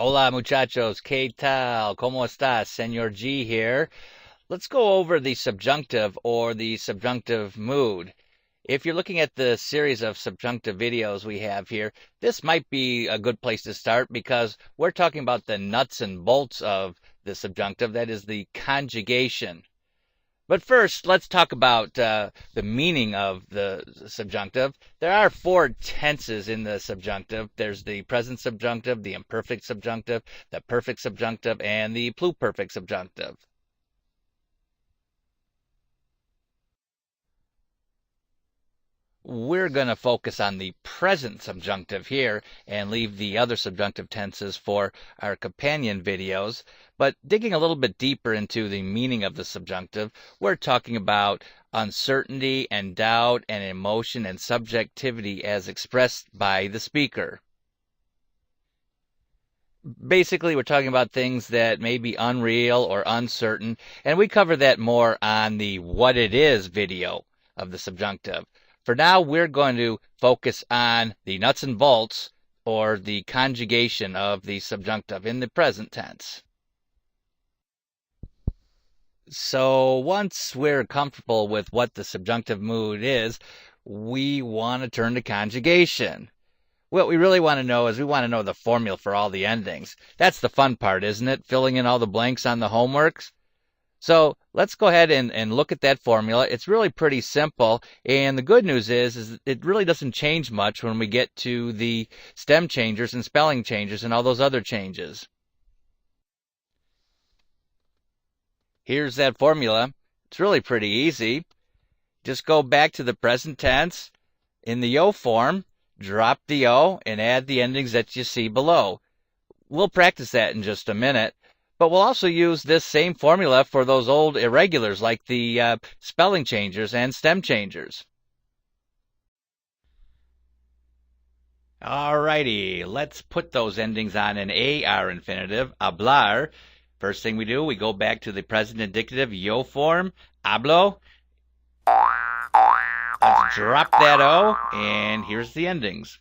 Hola muchachos, ¿qué tal? ¿Cómo estás? Señor G here. Let's go over the subjunctive or the subjunctive mood. If you're looking at the series of subjunctive videos we have here, this might be a good place to start because we're talking about the nuts and bolts of the subjunctive, that is the conjugation. But first, let's talk about the meaning of the subjunctive. There are four tenses in the subjunctive. There's the present subjunctive, the imperfect subjunctive, the perfect subjunctive, and the pluperfect subjunctive. We're going to focus on the present subjunctive here and leave the other subjunctive tenses for our companion videos. But digging a little bit deeper into the meaning of the subjunctive, we're talking about uncertainty and doubt and emotion and subjectivity as expressed by the speaker. Basically, we're talking about things that may be unreal or uncertain, and we cover that more on the What It Is video of the subjunctive. For now, we're going to focus on the nuts and bolts, or the conjugation of the subjunctive in the present tense. So once we're comfortable with what the subjunctive mood is, we want to turn to conjugation. What we really want to know is we want to know the formula for all the endings. That's the fun part, isn't it? Filling in all the blanks on the homeworks. So let's go ahead and look at that formula. It's really pretty simple, and the good news is it really doesn't change much when we get to the stem changers and spelling changes and all those other changes. Here's that formula. It's really pretty easy. Just go back to the present tense. In the O form, drop the O and add the endings that you see below. We'll practice that in just a minute. But we'll also use this same formula for those old irregulars like the spelling changers and stem changers. Alrighty, let's put those endings on an AR infinitive, hablar. First thing we do, we go back to the present indicative yo form, hablo. Let's drop that O, and here's the endings.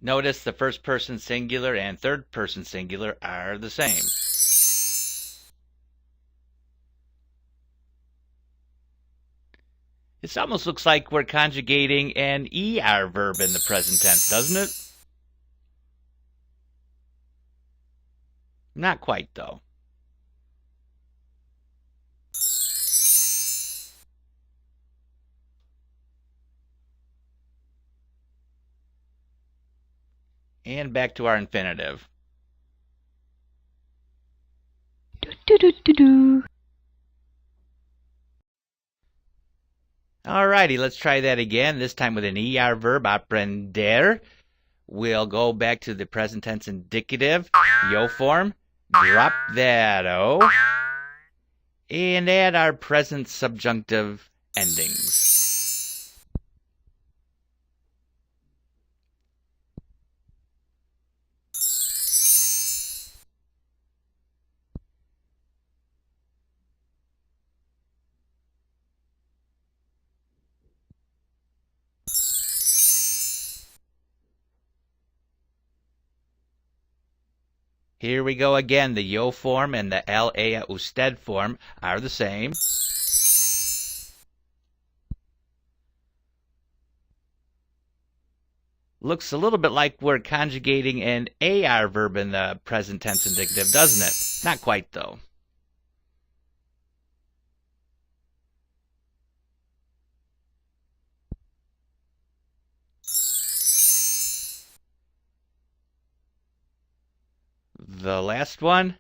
Notice the first person singular and third person singular are the same. This almost looks like we're conjugating an ER verb in the present tense, doesn't it? Not quite, though. And back to our infinitive. Alrighty, let's try that again, this time with an ER verb, aprender. We'll go back to the present tense indicative, yo form, drop that O, and add our present subjunctive endings. Here we go again. The yo form and the la usted form are the same. Looks a little bit like we're conjugating an AR verb in the present tense indicative, doesn't it? Not quite, though. The last one.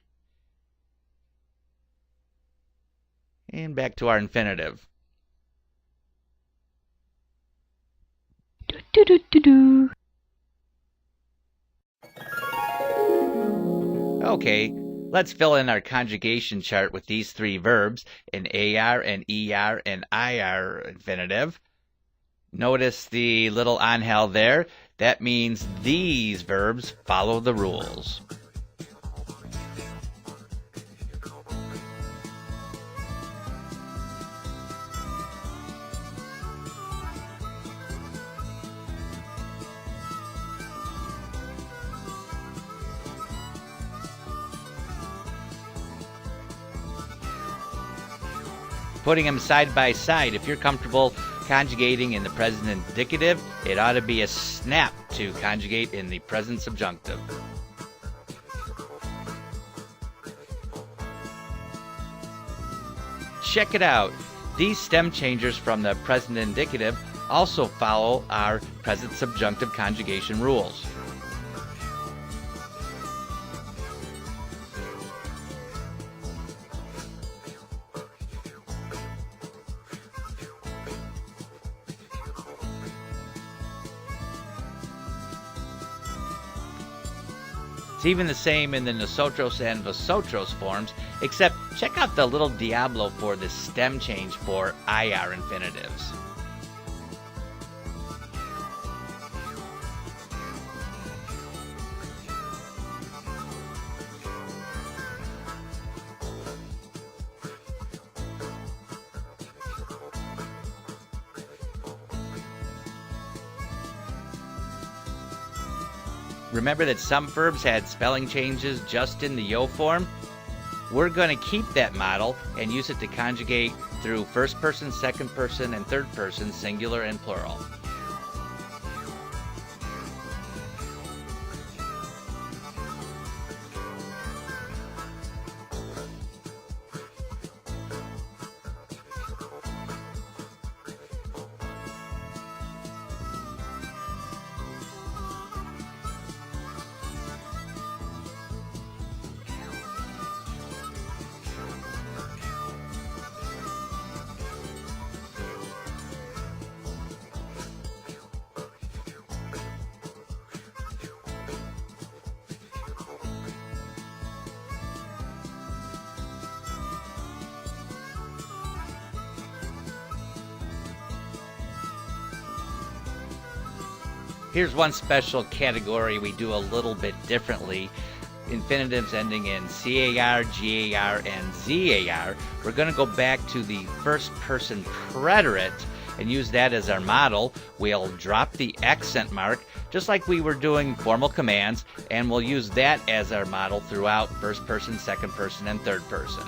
And back to our infinitive. Okay, let's fill in our conjugation chart with these three verbs, an AR, an ER, and IR infinitive. Notice the little angel there. That means these verbs follow the rules. Putting them side by side, if you're comfortable conjugating in the present indicative, it ought to be a snap to conjugate in the present subjunctive. Check it out. These stem changers from the present indicative also follow our present subjunctive conjugation rules. It's even the same in the nosotros and vosotros forms, except check out the little diablo for the stem change for IR infinitives. Remember that some verbs had spelling changes just in the yo form? We're going to keep that model and use it to conjugate through first person, second person, and third person, singular and plural. Here's one special category we do a little bit differently. Infinitives ending in CAR, GAR, and ZAR. We're going to go back to the first person preterite and use that as our model. We'll drop the accent mark just like we were doing formal commands, and we'll use that as our model throughout first person, second person, and third person.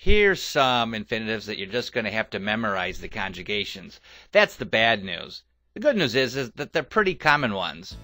Here's some infinitives that you're just going to have to memorize the conjugations. That's the bad news. The good news is that they're pretty common ones.